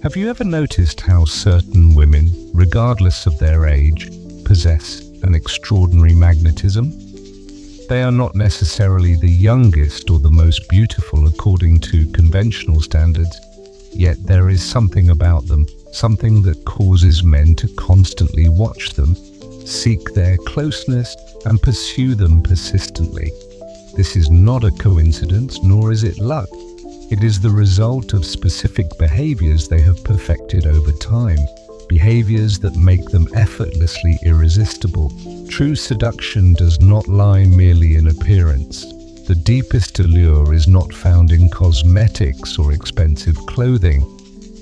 Have you ever noticed how certain women, regardless of their age, possess an extraordinary magnetism? They are not necessarily the youngest or the most beautiful according to conventional standards, yet there is something about them, something that causes men to constantly watch them, seek their closeness, and pursue them persistently. This is not a coincidence, nor is it luck. It is the result of specific behaviors they have perfected over time, behaviors that make them effortlessly irresistible. True seduction does not lie merely in appearance. The deepest allure is not found in cosmetics or expensive clothing.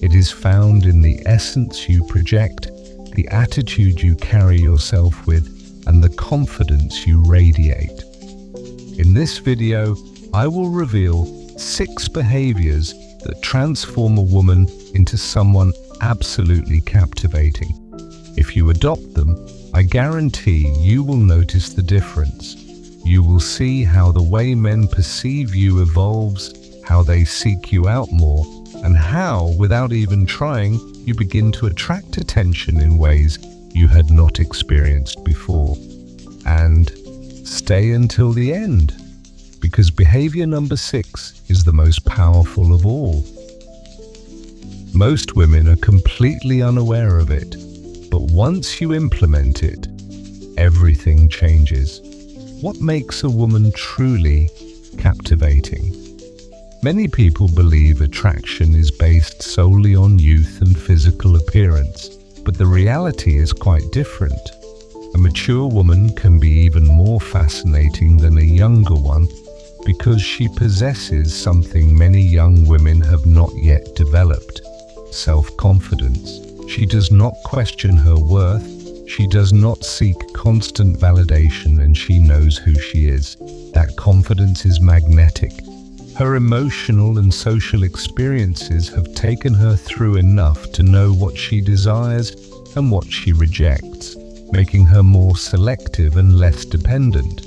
It is found in the essence you project, the attitude you carry yourself with, and the confidence you radiate. In this video, I will reveal 6 behaviors that transform a woman into someone absolutely captivating. If you adopt them, I guarantee you will notice the difference. You will see how the way men perceive you evolves, how they seek you out more, and how, without even trying, you begin to attract attention in ways you had not experienced before. And stay until the end, because behavior number 6 is the most powerful of all. Most women are completely unaware of it, but once you implement it, everything changes. What makes a woman truly captivating? Many people believe attraction is based solely on youth and physical appearance, but the reality is quite different. A mature woman can be even more fascinating than a younger one because she possesses something many young women have not yet developed: self-confidence. She does not question her worth, she does not seek constant validation, and she knows who she is. That confidence is magnetic. Her emotional and social experiences have taken her through enough to know what she desires and what she rejects, making her more selective and less dependent.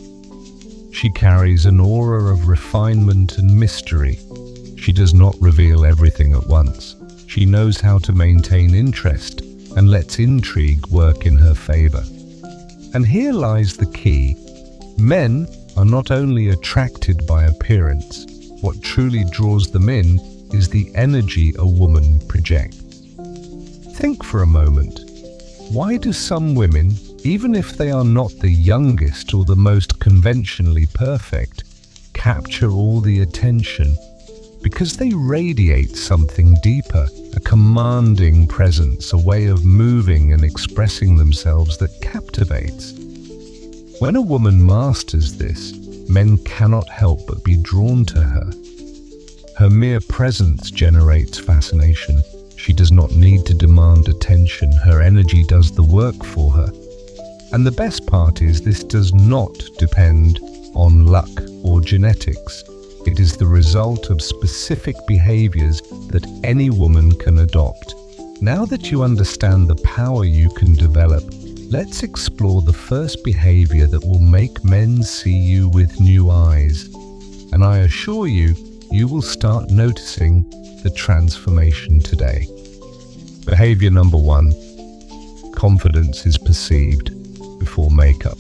She carries an aura of refinement and mystery. She does not reveal everything at once. She knows how to maintain interest and lets intrigue work in her favor. And here lies the key. Men are not only attracted by appearance. What truly draws them in is the energy a woman projects. Think for a moment. Why do some women, even if they are not the youngest or the most conventionally perfect, capture all the attention? Because they radiate something deeper, a commanding presence, a way of moving and expressing themselves that captivates. When a woman masters this, men cannot help but be drawn to her. Her mere presence generates fascination. She does not need to demand attention. Her energy does the work for her. And the best part is, this does not depend on luck or genetics. It is the result of specific behaviors that any woman can adopt. Now that you understand the power you can develop, let's explore the first behavior that will make men see you with new eyes. And I assure you, you will start noticing the transformation today. Behavior number 1. Confidence is perceived before makeup.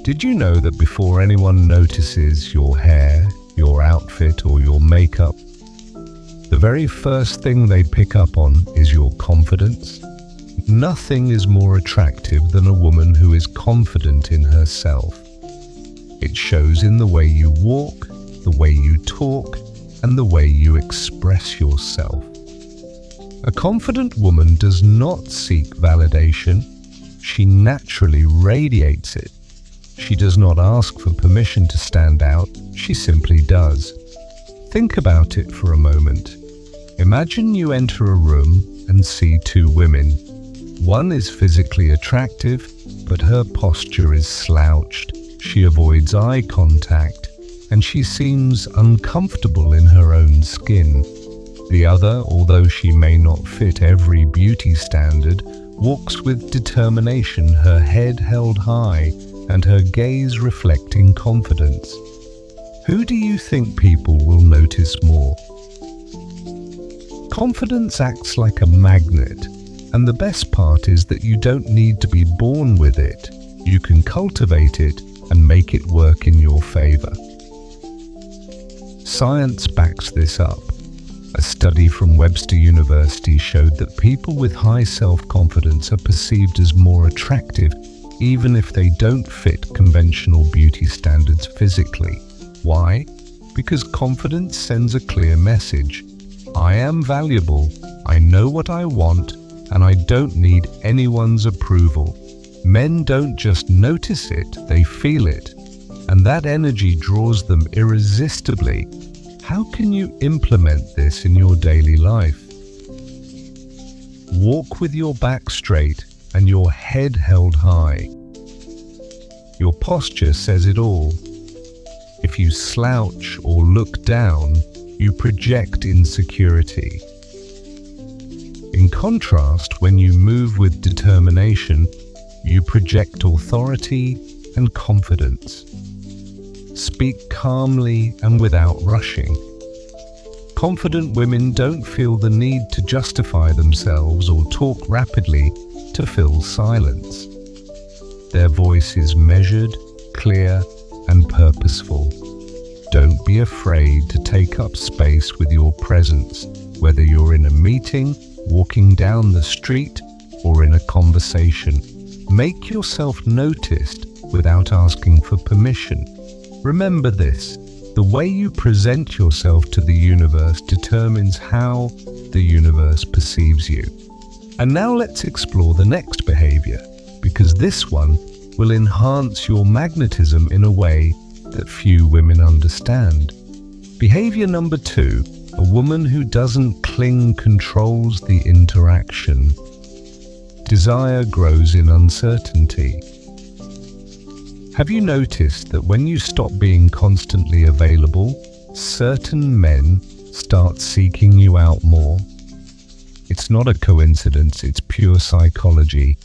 Did you know that before anyone notices your hair, your outfit, or your makeup, the very first thing they pick up on is your confidence? Nothing is more attractive than a woman who is confident in herself. It shows in the way you walk, the way you talk, and the way you express yourself. A confident woman does not seek validation. She naturally radiates it. She does not ask for permission to stand out, she simply does. Think about it for a moment. Imagine you enter a room and see 2 women. One is physically attractive, but her posture is slouched. She avoids eye contact, and she seems uncomfortable in her own skin. The other, although she may not fit every beauty standard, walks with determination, her head held high, and her gaze reflecting confidence. Who do you think people will notice more? Confidence acts like a magnet, and the best part is that you don't need to be born with it. You can cultivate it and make it work in your favor. Science backs this up. A study from Webster University showed that people with high self-confidence are perceived as more attractive, even if they don't fit conventional beauty standards physically. Why? Because confidence sends a clear message. I am valuable, I know what I want, and I don't need anyone's approval. Men don't just notice it, they feel it. And that energy draws them irresistibly. How can you implement this in your daily life? Walk with your back straight and your head held high. Your posture says it all. If you slouch or look down, you project insecurity. In contrast, when you move with determination, you project authority and confidence. Speak calmly and without rushing. Confident women don't feel the need to justify themselves or talk rapidly to fill silence. Their voice is measured, clear, and purposeful. Don't be afraid to take up space with your presence, whether you're in a meeting, walking down the street, or in a conversation. Make yourself noticed without asking for permission. Remember this, the way you present yourself to the universe determines how the universe perceives you. And now let's explore the next behavior, because this one will enhance your magnetism in a way that few women understand. Behavior number 2, a woman who doesn't cling controls the interaction. Desire grows in uncertainty. Have you noticed that when you stop being constantly available, certain men start seeking you out more? It's not a coincidence, it's pure psychology.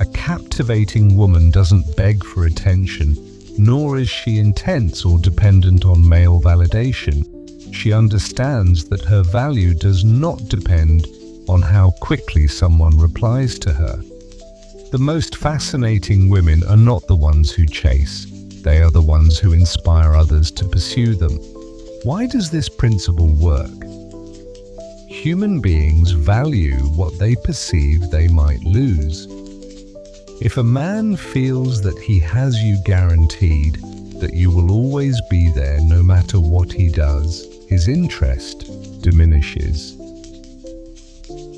A captivating woman doesn't beg for attention, nor is she intense or dependent on male validation. She understands that her value does not depend on how quickly someone replies to her. The most fascinating women are not the ones who chase, they are the ones who inspire others to pursue them. Why does this principle work? Human beings value what they perceive they might lose. If a man feels that he has you guaranteed, that you will always be there no matter what he does, his interest diminishes.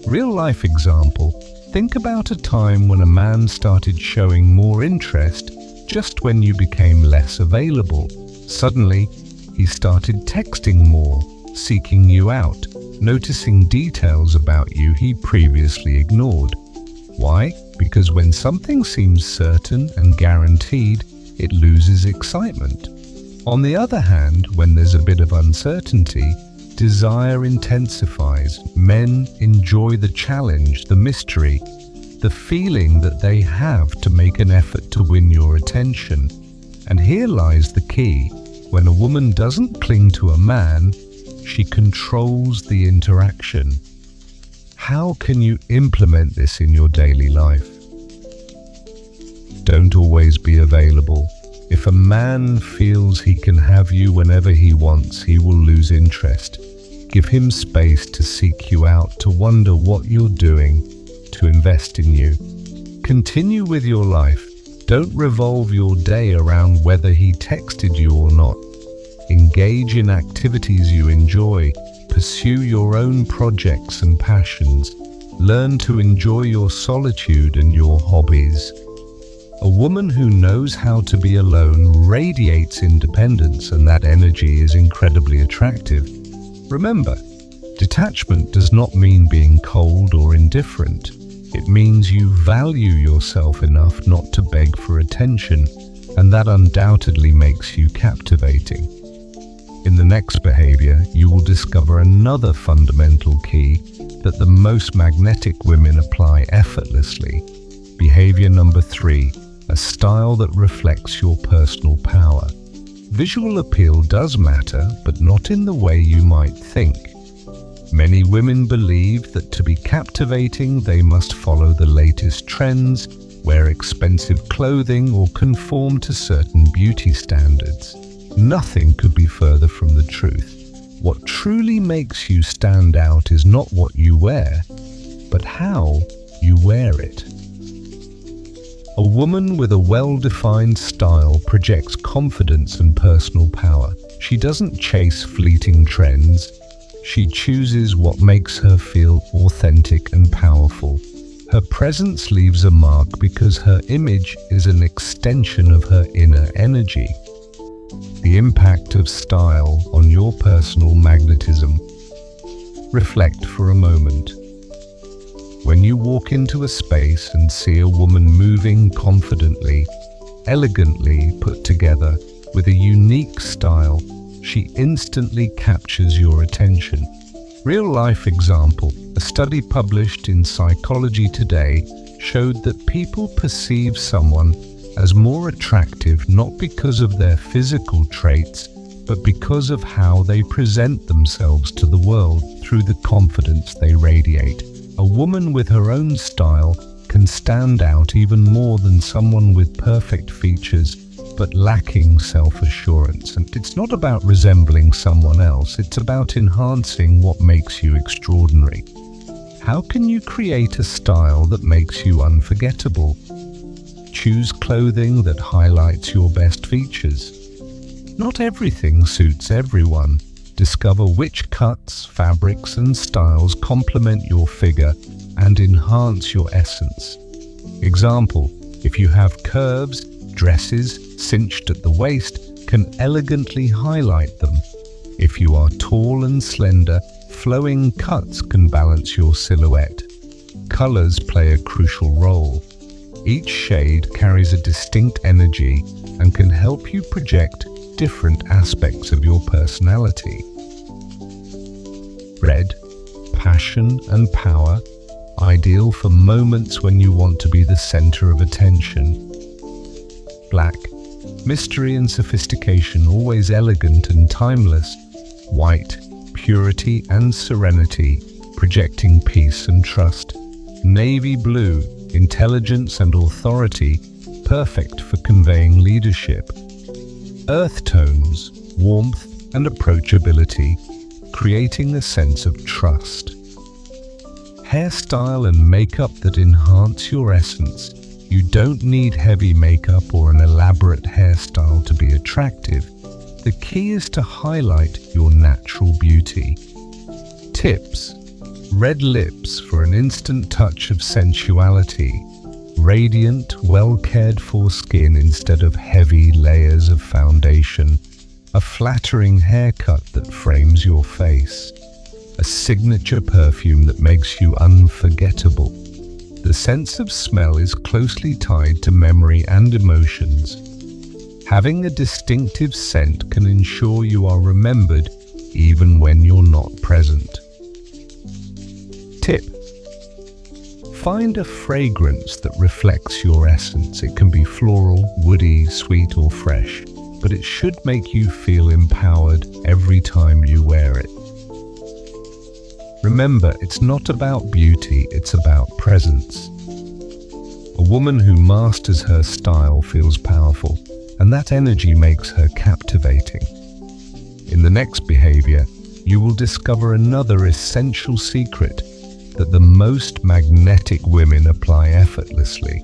Real life example. Think about a time when a man started showing more interest just when you became less available. Suddenly, he started texting more, seeking you out, noticing details about you he previously ignored. Why? Because when something seems certain and guaranteed, it loses excitement. On the other hand, when there's a bit of uncertainty, desire intensifies. Men enjoy the challenge, the mystery, the feeling that they have to make an effort to win your attention. And here lies the key. When a woman doesn't cling to a man, she controls the interaction. How can you implement this in your daily life? Don't always be available. If a man feels he can have you whenever he wants, he will lose interest. Give him space to seek you out, to wonder what you're doing, to invest in you. Continue with your life. Don't revolve your day around whether he texted you or not. Engage in activities you enjoy. Pursue your own projects and passions. Learn to enjoy your solitude and your hobbies. A woman who knows how to be alone radiates independence, and that energy is incredibly attractive. Remember, detachment does not mean being cold or indifferent. It means you value yourself enough not to beg for attention, and that undoubtedly makes you captivating. In the next behavior, you will discover another fundamental key that the most magnetic women apply effortlessly. Behavior number 3, a style that reflects your personal power. Visual appeal does matter, but not in the way you might think. Many women believe that to be captivating, they must follow the latest trends, wear expensive clothing, or conform to certain beauty standards. Nothing could be further from the truth. What truly makes you stand out is not what you wear, but how you wear it. A woman with a well-defined style projects confidence and personal power. She doesn't chase fleeting trends. She chooses what makes her feel authentic and powerful. Her presence leaves a mark because her image is an extension of her inner energy. The impact of style on your personal magnetism. Reflect for a moment. When you walk into a space and see a woman moving confidently, elegantly put together, with a unique style, she instantly captures your attention. Real-life example, a study published in Psychology Today showed that people perceive someone as more attractive not because of their physical traits, but because of how they present themselves to the world through the confidence they radiate. A woman with her own style can stand out even more than someone with perfect features but lacking self-assurance. And it's not about resembling someone else, it's about enhancing what makes you extraordinary. How can you create a style that makes you unforgettable? Choose clothing that highlights your best features. Not everything suits everyone. Discover which cuts, fabrics, and styles complement your figure and enhance your essence. Example, if you have curves, dresses cinched at the waist can elegantly highlight them. If you are tall and slender, flowing cuts can balance your silhouette. Colors play a crucial role. Each shade carries a distinct energy and can help you project different aspects of your personality. Red, passion and power, ideal for moments when you want to be the center of attention. Black, mystery and sophistication, always elegant and timeless. White, purity and serenity, projecting peace and trust. Navy blue, intelligence and authority, perfect for conveying leadership. Earth tones, warmth and approachability, creating a sense of trust. Hairstyle and makeup that enhance your essence. You don't need heavy makeup or an elaborate hairstyle to be attractive. The key is to highlight your natural beauty. Tips: red lips for an instant touch of sensuality. Radiant, well-cared-for skin instead of heavy layers of foundation. A flattering haircut that frames your face. A signature perfume that makes you unforgettable. The sense of smell is closely tied to memory and emotions. Having a distinctive scent can ensure you are remembered even when you're not present. Tip: find a fragrance that reflects your essence. It can be floral, woody, sweet or fresh, but it should make you feel empowered every time you wear it. Remember, it's not about beauty, it's about presence. A woman who masters her style feels powerful, and that energy makes her captivating. In the next behavior, you will discover another essential secret that the most magnetic women apply effortlessly.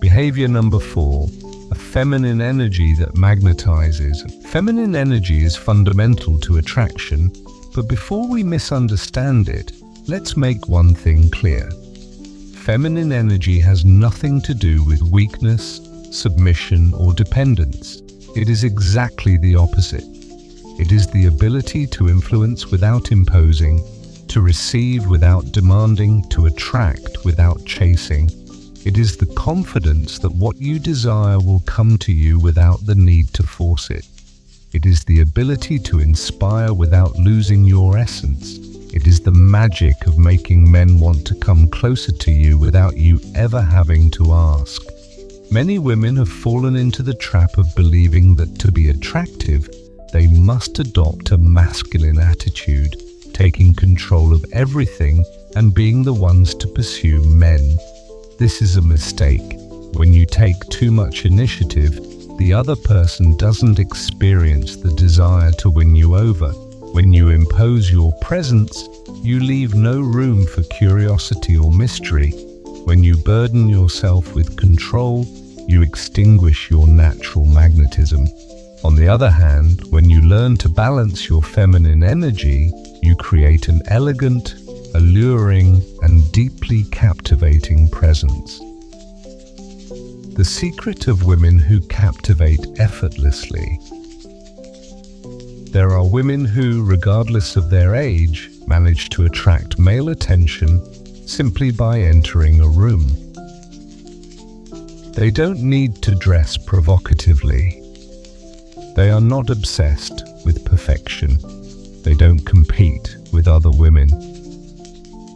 Behavior number 4, a feminine energy that magnetizes. Feminine energy is fundamental to attraction, but before we misunderstand it, let's make one thing clear. Feminine energy has nothing to do with weakness, submission, or dependence. It is exactly the opposite. It is the ability to influence without imposing, to receive without demanding, to attract without chasing. It is the confidence that what you desire will come to you without the need to force it. It is the ability to inspire without losing your essence. It is the magic of making men want to come closer to you without you ever having to ask. Many women have fallen into the trap of believing that to be attractive, they must adopt a masculine attitude, taking control of everything and being the ones to pursue men. This is a mistake. When you take too much initiative, the other person doesn't experience the desire to win you over. When you impose your presence, you leave no room for curiosity or mystery. When you burden yourself with control, you extinguish your natural magnetism. On the other hand, when you learn to balance your feminine energy, you create an elegant, alluring, and deeply captivating presence. The secret of women who captivate effortlessly. There are women who, regardless of their age, manage to attract male attention simply by entering a room. They don't need to dress provocatively. They are not obsessed with perfection. They don't compete with other women.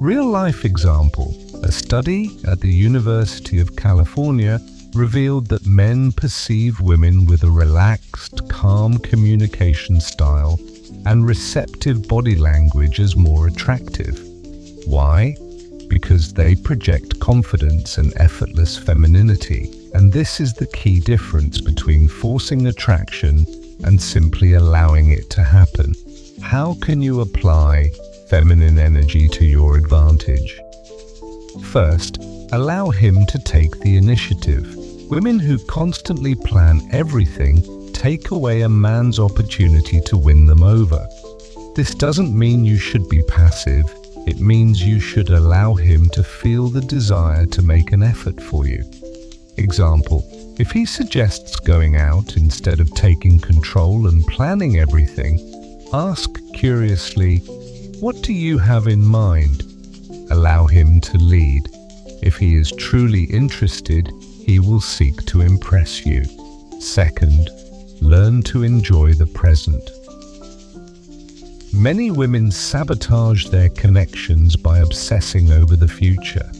Real-life example: a study at the University of California revealed that men perceive women with a relaxed, calm communication style and receptive body language as more attractive. Why? Because they project confidence and effortless femininity. And this is the key difference between forcing attraction and simply allowing it to happen. How can you apply feminine energy to your advantage? First, allow him to take the initiative. Women who constantly plan everything take away a man's opportunity to win them over. This doesn't mean you should be passive. It means you should allow him to feel the desire to make an effort for you. Example: if he suggests going out instead of taking control and planning everything, ask curiously, "What do you have in mind?" Allow him to lead. If he is truly interested, he will seek to impress you. Second, learn to enjoy the present. Many women sabotage their connections by obsessing over the future.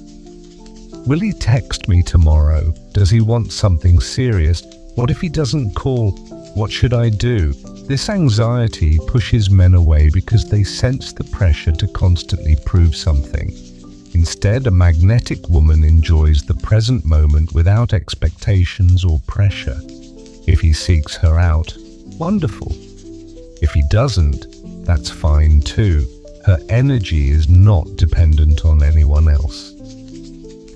Will he text me tomorrow? Does he want something serious? What if he doesn't call? What should I do? This anxiety pushes men away because they sense the pressure to constantly prove something. Instead, a magnetic woman enjoys the present moment without expectations or pressure. If he seeks her out, wonderful. If he doesn't, that's fine too. Her energy is not dependent on anyone else.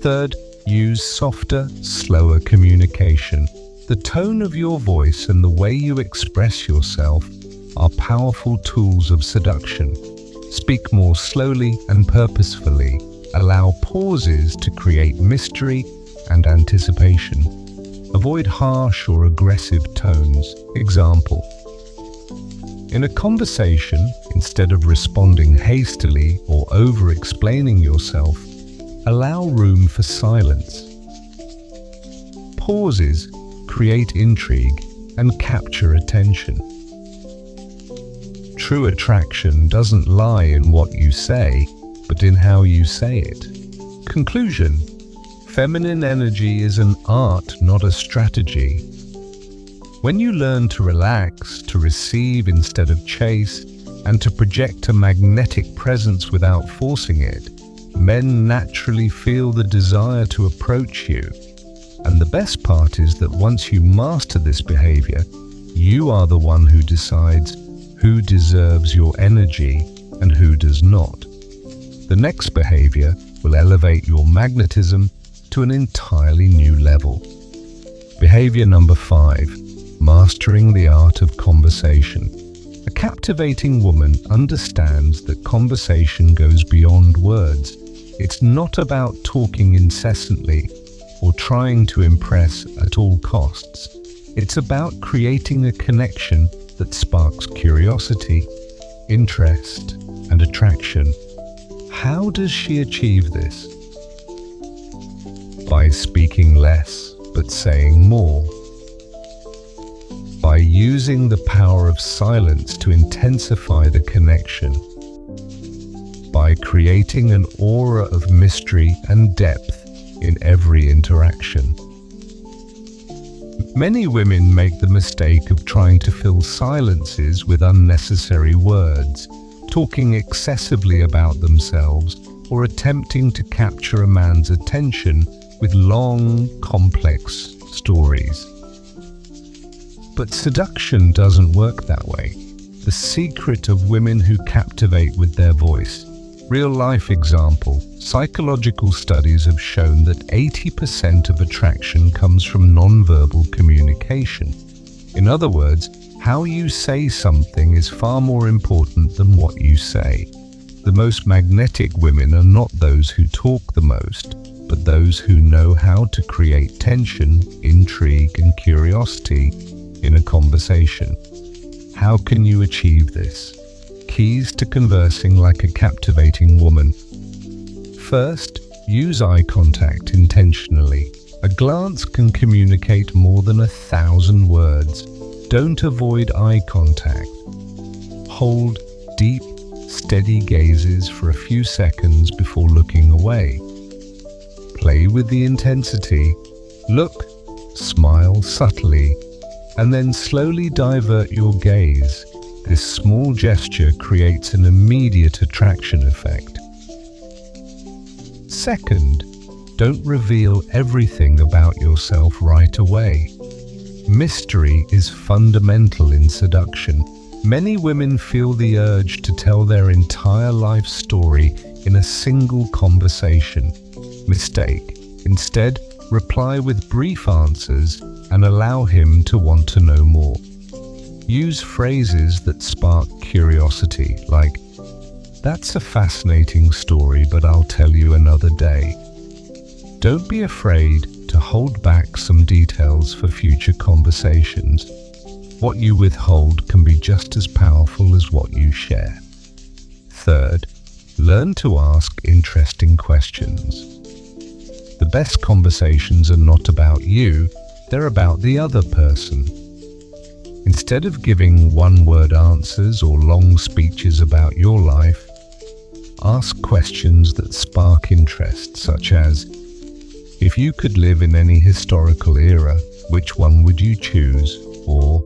Third, use softer, slower communication. The tone of your voice and the way you express yourself are powerful tools of seduction. Speak more slowly and purposefully. Allow pauses to create mystery and anticipation. Avoid harsh or aggressive tones. Example: in a conversation, instead of responding hastily or over-explaining yourself, allow room for silence. Pauses create intrigue and capture attention. True attraction doesn't lie in what you say, but in how you say it. Conclusion: feminine energy is an art, not a strategy. When you learn to relax, to receive instead of chase, and to project a magnetic presence without forcing it, men naturally feel the desire to approach you. And the best part is that once you master this behavior, you are the one who decides who deserves your energy and who does not. The next behavior will elevate your magnetism to an entirely new level. Behavior number 5, mastering the art of conversation. A captivating woman understands that conversation goes beyond words. It's not about talking incessantly or trying to impress at all costs. It's about creating a connection that sparks curiosity, interest, and attraction. How does she achieve this? By speaking less, but saying more. By using the power of silence to intensify the connection. By creating an aura of mystery and depth in every interaction. Many women make the mistake of trying to fill silences with unnecessary words. talking excessively about themselves, or attempting to capture a man's attention with long, complex stories. But seduction doesn't work that way. The secret of women who captivate with their voice. Real-life example. Psychological studies have shown that 80% of attraction comes from nonverbal communication. In other words, how you say something is far more important than what you say. The most magnetic women are not those who talk the most, but those who know how to create tension, intrigue, and curiosity in a conversation. How can you achieve this? Keys to conversing like a captivating woman. First, use eye contact intentionally. A glance can communicate more than 1,000 words. Don't avoid eye contact. Hold deep, steady gazes for a few seconds before looking away. Play with the intensity. Look, smile subtly, and then slowly divert your gaze. This small gesture creates an immediate attraction effect. Second, don't reveal everything about yourself right away. Mystery is fundamental in seduction. Many women feel the urge to tell their entire life story in a single conversation. Mistake. Instead, reply with brief answers and allow him to want to know more. Use phrases that spark curiosity, like, "That's a fascinating story, but I'll tell you another day." Don't be afraid to hold back some details for future conversations. What you withhold can be just as powerful as what you share. Third, learn to ask interesting questions. The best conversations are not about you, they're about the other person. Instead of giving one-word answers or long speeches about your life, ask questions that spark interest, such as, "If you could live in any historical era, which one would you choose?" Or,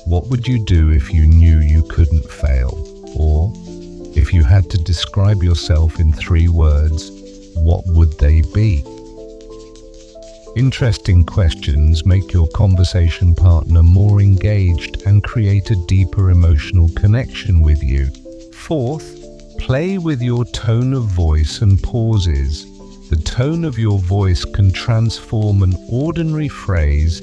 "What would you do if you knew you couldn't fail?" Or, "If you had to describe yourself in 3 words, what would they be?" Interesting questions make your conversation partner more engaged and create a deeper emotional connection with you. Fourth, play with your tone of voice and pauses. The tone of your voice can transform an ordinary phrase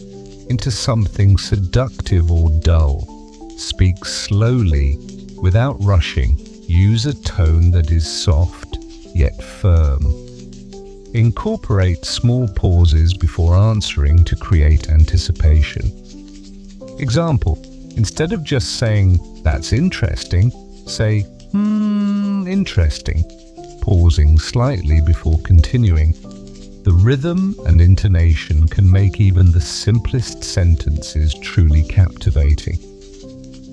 into something seductive or dull. Speak slowly, without rushing. Use a tone that is soft, yet firm. Incorporate small pauses before answering to create anticipation. Example, instead of just saying, "That's interesting," say, "Interesting," pausing slightly before continuing. The rhythm and intonation can make even the simplest sentences truly captivating.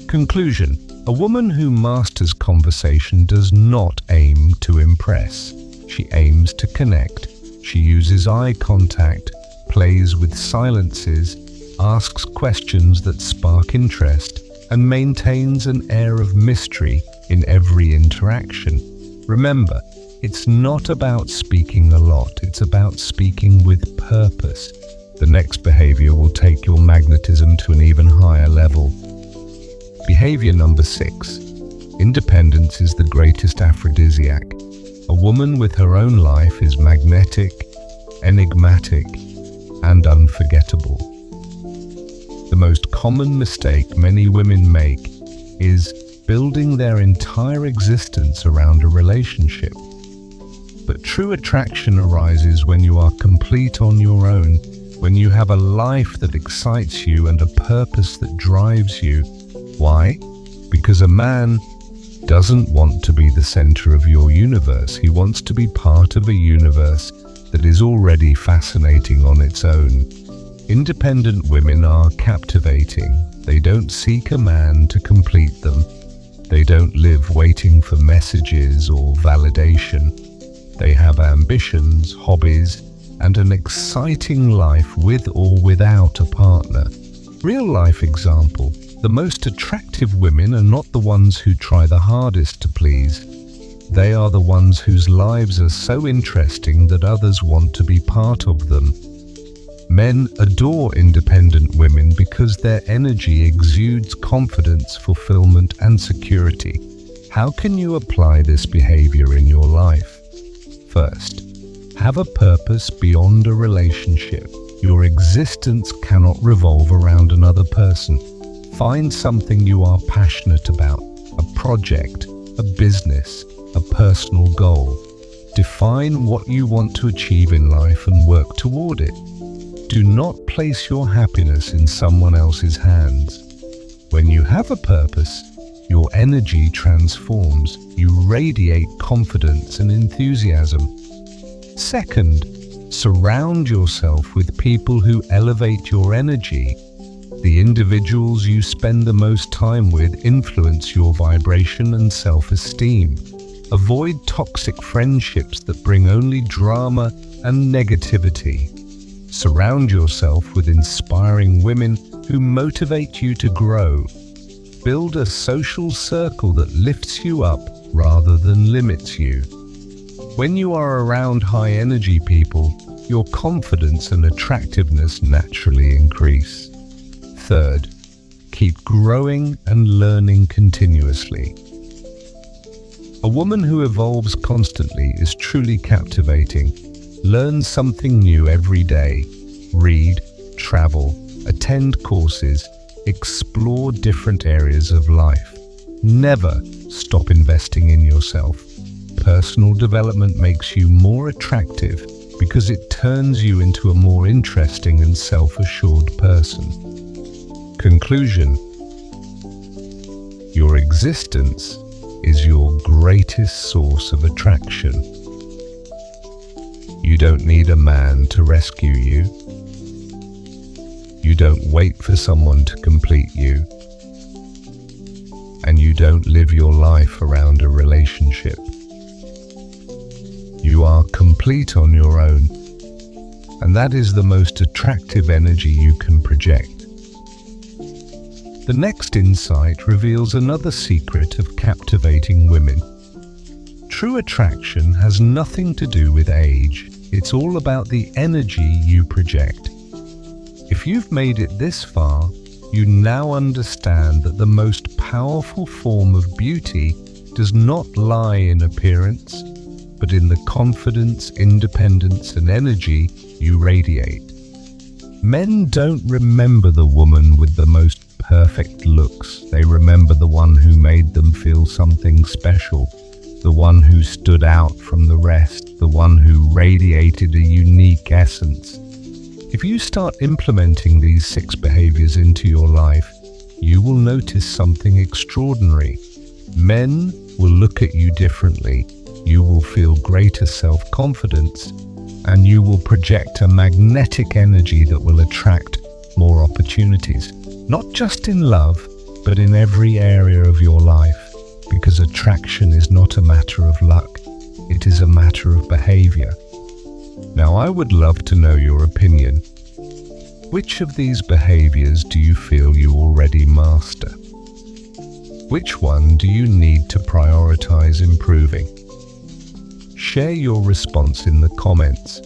Conclusion: a woman who masters conversation does not aim to impress. She aims to connect. She uses eye contact, plays with silences, asks questions that spark interest, and maintains an air of mystery in every interaction. Remember, it's not about speaking a lot, it's about speaking with purpose. The next behavior will take your magnetism to an even higher level. Behavior number 6. Independence is the greatest aphrodisiac. A woman with her own life is magnetic, enigmatic, and unforgettable. The most common mistake many women make is building their entire existence around a relationship. But true attraction arises when you are complete on your own, when you have a life that excites you and a purpose that drives you. Why? Because a man doesn't want to be the center of your universe. He wants to be part of a universe that is already fascinating on its own. Independent women are captivating. They don't seek a man to complete them. They don't live waiting for messages or validation. They have ambitions, hobbies, and an exciting life with or without a partner. Real-life example. The most attractive women are not the ones who try the hardest to please. They are the ones whose lives are so interesting that others want to be part of them. Men adore independent women because their energy exudes confidence, fulfillment, and security. How can you apply this behavior in your life? First, have a purpose beyond a relationship. Your existence cannot revolve around another person. Find something you are passionate about, a project, a business, a personal goal. Define what you want to achieve in life and work toward it. Do not place your happiness in someone else's hands. When you have a purpose, your energy transforms. You radiate confidence and enthusiasm. Second, surround yourself with people who elevate your energy. The individuals you spend the most time with influence your vibration and self-esteem. Avoid toxic friendships that bring only drama and negativity. Surround yourself with inspiring women who motivate you to grow. Build a social circle that lifts you up rather than limits you. When you are around high-energy people, your confidence and attractiveness naturally increase. Third, keep growing and learning continuously. A woman who evolves constantly is truly captivating. Learn something new every day. Read, travel, attend courses, explore different areas of life. Never stop investing in yourself. Personal development makes you more attractive because it turns you into a more interesting and self-assured person. Conclusion: your existence is your greatest source of attraction. You don't need a man to rescue you. You don't wait for someone to complete you. And you don't live your life around a relationship. You are complete on your own, and that is the most attractive energy you can project. The next insight reveals another secret of captivating women. True attraction has nothing to do with age. It's all about the energy you project. If you've made it this far, you now understand that the most powerful form of beauty does not lie in appearance, but in the confidence, independence, and energy you radiate. Men don't remember the woman with the most perfect looks. They remember the one who made them feel something special, the one who stood out from the rest, the one who radiated a unique essence. If you start implementing these 6 behaviors into your life, you will notice something extraordinary. Men will look at you differently. You will feel greater self-confidence, and you will project a magnetic energy that will attract more opportunities. Not just in love, but in every area of your life, because attraction is not a matter of luck, it is a matter of behavior. Now, I would love to know your opinion. Which of these behaviors do you feel you already master? Which one do you need to prioritize improving? Share your response in the comments.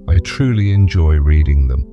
I truly enjoy reading them.